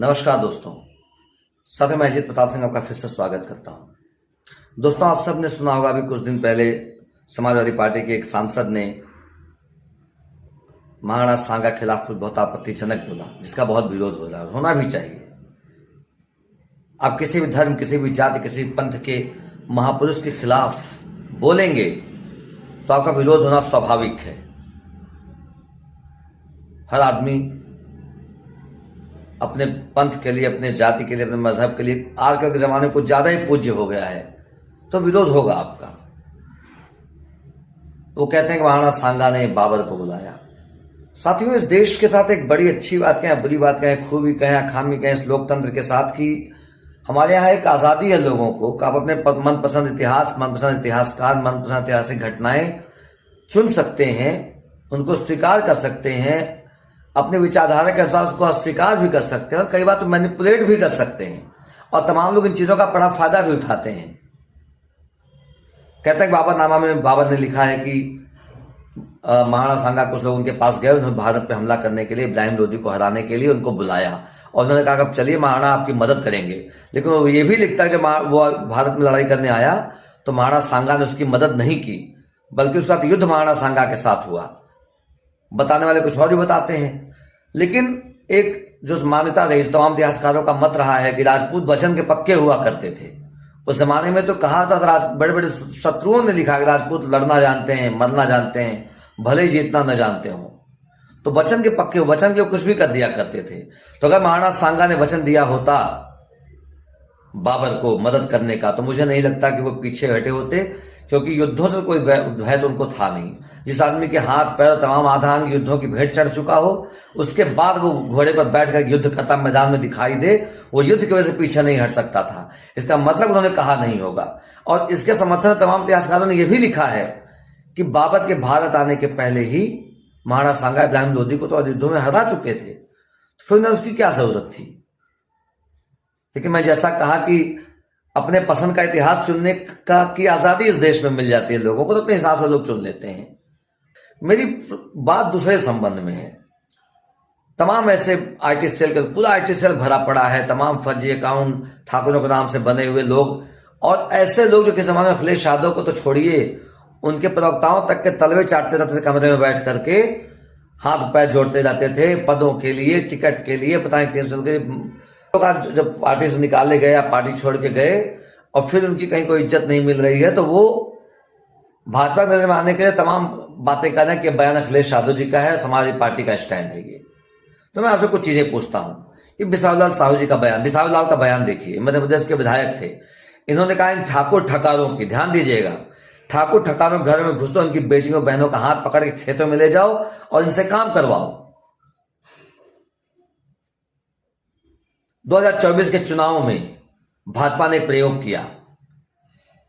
नमस्कार दोस्तों, साथ ही मैं अजीत प्रताप सिंह आपका फिर से स्वागत करता हूं। दोस्तों, आप सब ने सुना होगा, अभी कुछ दिन पहले समाजवादी पार्टी के एक सांसद ने महाराणा सांगा के खिलाफ कुछ बहुत आपत्तिजनक बोला, जिसका बहुत विरोध हो रहा है, होना भी चाहिए। आप किसी भी धर्म, किसी भी जाति, किसी भी पंथ के महापुरुष के खिलाफ बोलेंगे तो आपका विरोध होना स्वाभाविक है। हर आदमी अपने पंथ के लिए, अपने जाति के लिए, अपने मजहब के लिए आजकल के जमाने में कुछ ज्यादा ही पूज्य हो गया है, तो विरोध होगा आपका। वो कहते हैं कि महाराणा सांगा ने बाबर को बुलाया। साथियों, इस देश के साथ एक बड़ी अच्छी बात कहें, बुरी बात कहें, खूबी कहें, खामी कहें, इस लोकतंत्र के साथ कि हमारे यहाँ एक आजादी है लोगों को कि आप अपने मनपसंद इतिहास, मनपसंद इतिहासकार, मनपसंद ऐतिहासिक घटनाएं चुन सकते हैं, उनको स्वीकार कर सकते हैं, अपने विचारधारा के अनुसार उसको अस्वीकार भी कर सकते हैं और कई बार तो मैनिपुलेट भी कर सकते हैं। और तमाम लोग इन चीजों का बड़ा फायदा भी उठाते हैं। कहते हैं कि बाबरनामा में बाबर ने लिखा है कि महाराणा सांगा कुछ लोग उनके पास गए, उन्होंने भारत पे हमला करने के लिए, इब्राहिम लोदी को हराने के लिए उनको बुलाया और उन्होंने कहा कि चलिए महाराणा आपकी मदद करेंगे। लेकिन वो ये भी लिखता है कि वो भारत में लड़ाई करने आया तो महाराणा सांगा ने उसकी मदद नहीं की, बल्कि उसका युद्ध महाराणा सांगा के साथ हुआ। बताने वाले कुछ और ही बताते हैं। लेकिन एक जो मान्यता रही, तमाम इतिहासकारों का मत रहा है कि राजपूत वचन के पक्के हुआ करते थे। उस जमाने में तो कहा था, बड़े बड़े शत्रुओं ने लिखा कि राजपूत लड़ना जानते हैं, मरना जानते हैं, भले ही जीतना न जानते हो। तो वचन के पक्के, वचन के कुछ भी कर दिया करते थे। तो अगर महाराणा सांगा ने वचन दिया होता बाबर को मदद करने का, तो मुझे नहीं लगता कि वो पीछे हटे होते, क्योंकि युद्धों से कोई भय तो उनको था नहीं। जिस आदमी के हाथ पैर तमाम आधा अंग युद्धों की भेंट चढ़ चुका हो, उसके बाद वो घोड़े पर बैठकर युद्ध करता मैदान में दिखाई दे, वो युद्ध की वजह से पीछे नहीं हट सकता था। इसका मतलब उन्होंने कहा नहीं होगा। और इसके समर्थन में तमाम इतिहासकारों ने यह भी लिखा है कि बाबर के भारत आने के पहले ही महाराणा सांगा इब्राहिम लोदी को तो युद्धों में हरा चुके थे, तो फिर उन्हें उसकी क्या जरूरत थी। लेकिन मैं जैसा कहा कि अपने पसंद का इतिहास चुनने का की आजादी इस देश में मिल जाती है लोगों को, तो अपने हिसाब से लोग चुन लेते हैं। मेरी बात दूसरे संबंध में है। तमाम ऐसे आईटी सेल का पूरा आईटी सेल भरा पड़ा है, तमाम फर्जी अकाउंट ठाकुरों के नाम से बने हुए लोग, और ऐसे लोग जो कि जमाने में अखिलेश यादव को तो छोड़िए, उनके प्रवक्ताओं तक के तलवे चाटते रहते थे कमरे में बैठ करके, हाथ पैर जोड़ते रहते थे पदों के लिए, टिकट के लिए, पता नहीं कैंसिल के। जब पार्टी से निकाले गए या पार्टी छोड़ के गए और फिर उनकी कहीं कोई इज्जत नहीं मिल रही है, तो वो भाजपा के नजर में आने के लिए तमाम बातें कर रहे हैं कि बयान अखिलेश यादव जी का है, समाजवादी पार्टी का स्टैंड है ये। तो मैं आपसे कुछ चीजें पूछता हूं कि बिसाहूलाल साहू जी का बयान, बिसाहूलाल का बयान देखिए, मध्य प्रदेश के विधायक थे। इन्होंने कहा इन ठाकुर ठकारों की, ध्यान दीजिएगा, ठाकुर ठकारों घर में घुसो, उनकी बेटियों बहनों का हाथ पकड़ के खेतों में ले जाओ और इनसे काम करवाओ। 2024 के चुनाव में भाजपा ने प्रयोग किया।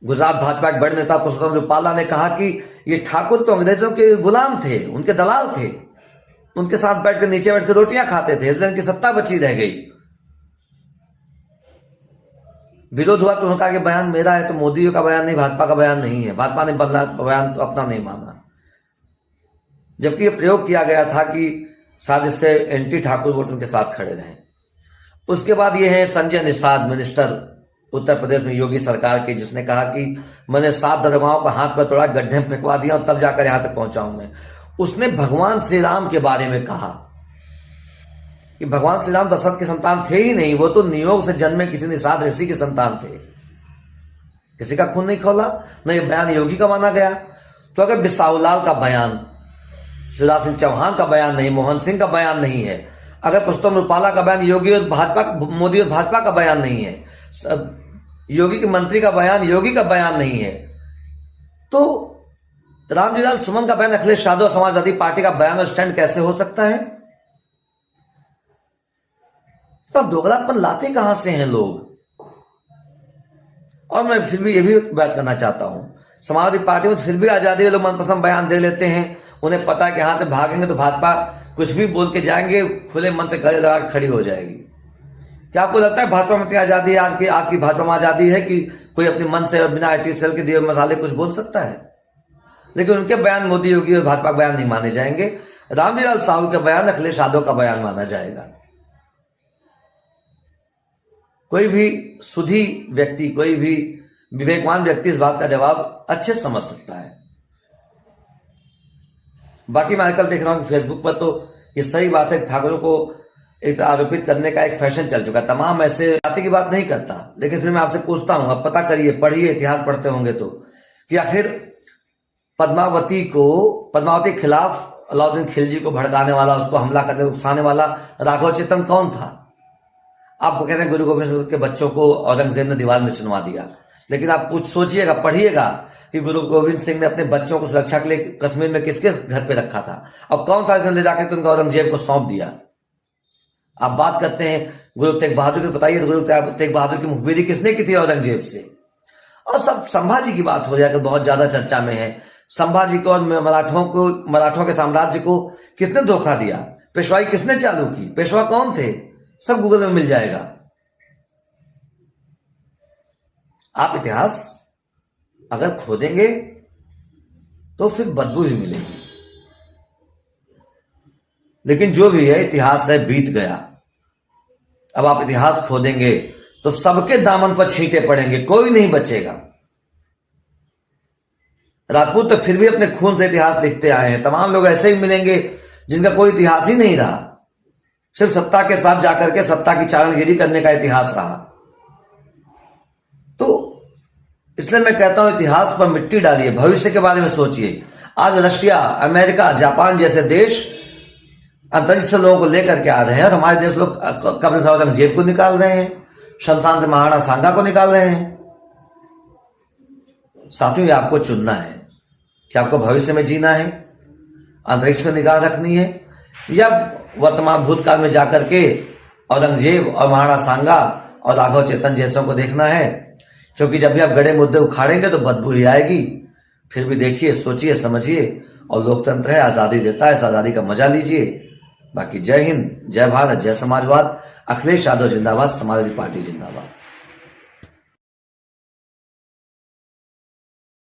गुजरात भाजपा के बड़े नेता पुरुषोत्तम रूपाला ने कहा कि ये ठाकुर तो अंग्रेजों के गुलाम थे, उनके दलाल थे, उनके साथ बैठकर नीचे बैठकर रोटियां खाते थे, इसलिए उनकी सत्ता बची रह गई। विरोध हुआ तो उन्होंने कहा कि बयान मेरा है, तो मोदी का बयान नहीं, भाजपा का बयान नहीं है, भाजपा ने बयान को अपना नहीं माना। जबकि यह प्रयोग किया गया था कि शायद इससे एंटी ठाकुर वोट उनके साथ खड़े रहे। उसके बाद ये है संजय निषाद, मिनिस्टर उत्तर प्रदेश में योगी सरकार के, जिसने कहा कि मैंने 7 दरोगाओं का हाथ पर तोड़ा, गड्ढे में फेंकवा दिया और तब जाकर यहां तक पहुंचा हूं मैं। उसने भगवान श्री राम के बारे में कहा कि भगवान श्री राम दशरथ के संतान थे ही नहीं, वो तो नियोग से जन्मे किसी निषाद ऋषि के संतान थे, किसी का खून नहीं खोला। न ये बयान योगी का माना गया। तो अगर बिसाहूलाल का बयान, शिवराज सिंह चौहान का बयान नहीं, मोहन सिंह का बयान नहीं है, अगर पुरुषोत्तम रूपाला का बयान योगी और भाजपा, मोदी और भाजपा का बयान नहीं है, योगी के मंत्री का बयान योगी का बयान नहीं है, तो रामजी लाल सुमन का बयान अखिलेश यादव समाजवादी पार्टी का बयान और स्टैंड कैसे हो सकता है? तो दोगलापन लाते कहां से हैं लोग? और मैं फिर भी ये भी बात करना चाहता हूं, समाजवादी पार्टी में फिर भी आजादी है, लोग मनपसंद बयान दे लेते हैं। उन्हें पता है कि यहां से भागेंगे तो भाजपा कुछ भी बोल के जाएंगे, खुले मन से गले लगा खड़ी हो जाएगी। क्या आपको लगता है भाजपा में इतनी आजादी है? आज की भाजपा में आजादी है कि कोई अपने मन से बिना आईटी सेल के दिए मसाले कुछ बोल सकता है? लेकिन उनके बयान मोदी योगी और भाजपा बयान नहीं माने जाएंगे। रामजी लाल साहू का बयान, अखिलेश यादव का बयान माना जाएगा। कोई भी सुधी व्यक्ति, कोई भी विवेकवान व्यक्ति इस बात का जवाब अच्छे से समझ सकता है। बाकी मैं आजकल देख रहा हूं कि फेसबुक पर तो ये सही बात है, ठाकुरों को एक आरोपित करने का एक फैशन चल चुका है। तमाम ऐसे जाति की बात नहीं करता, लेकिन फिर मैं आपसे पूछता हूं, अब पता करिए, पढ़िए, इतिहास पढ़ते होंगे तो, कि आखिर पद्मावती के खिलाफ अलाउद्दीन खिलजी को भड़काने वाला, उसको हमला करने, उकसाने वाला राघव चेतन कौन था? आप कहते हैं गुरु गोविंद सिंह के बच्चों को औरंगजेब ने दीवार में चुनवा दिया, लेकिन आप कुछ सोचिएगा, पढ़िएगा कि गुरु गोविंद सिंह ने अपने बच्चों को सुरक्षा के लिए कश्मीर में किसके घर पे रखा था, और कौन था जिसने ले जाकर उनको औरंगजेब को सौंप दिया? आप बात करते हैं गुरु तेग बहादुर की, बताइए गुरु तेग बहादुर की मुखबिरी किसने की थी औरंगजेब से? और सब संभाजी की बात हो जाएगी, बहुत ज्यादा चर्चा में है। संभाजी को और मराठों के साम्राज्य को किसने धोखा दिया? पेशवाई किसने चालू की? पेशवा कौन थे? सब गूगल में मिल जाएगा। आप इतिहास अगर खोदेंगे तो फिर बदबू ही मिलेगी। लेकिन जो भी है, इतिहास है, बीत गया। अब आप इतिहास खोदेंगे तो सबके दामन पर छींटे पड़ेंगे, कोई नहीं बचेगा। राजपूत तो फिर भी अपने खून से इतिहास लिखते आए हैं। तमाम लोग ऐसे ही मिलेंगे जिनका कोई इतिहास ही नहीं रहा, सिर्फ सत्ता के साथ जाकर के सत्ता की चारणगिरी करने का इतिहास रहा। तो इसलिए मैं कहता हूं, इतिहास पर मिट्टी डालिए, भविष्य के बारे में सोचिए। आज रशिया, अमेरिका, जापान जैसे देश अंतरिक्ष से लोगों को लेकर के आ रहे हैं, और हमारे देश लोग कब्र से औरंगजेब को निकाल रहे हैं, शमशान से महाराणा सांगा को निकाल रहे हैं। साथियों, ये आपको चुनना है कि आपको भविष्य में जीना है, अंतरिक्ष में निगाह रखनी है, या वर्तमान भूतकाल में जाकर के औरंगजेब और महाराणा सांगा और राघव चेतन जैसों को देखना है। क्योंकि जब भी आप गड़े मुद्दे उखाड़ेंगे तो बदबू ही आएगी। फिर भी देखिए, सोचिए, समझिए, और लोकतंत्र है, आजादी देता है, इस आजादी का मजा लीजिए। बाकी जय हिंद, जय भारत, जय समाजवाद। अखिलेश यादव जिंदाबाद, समाजवादी पार्टी जिंदाबाद।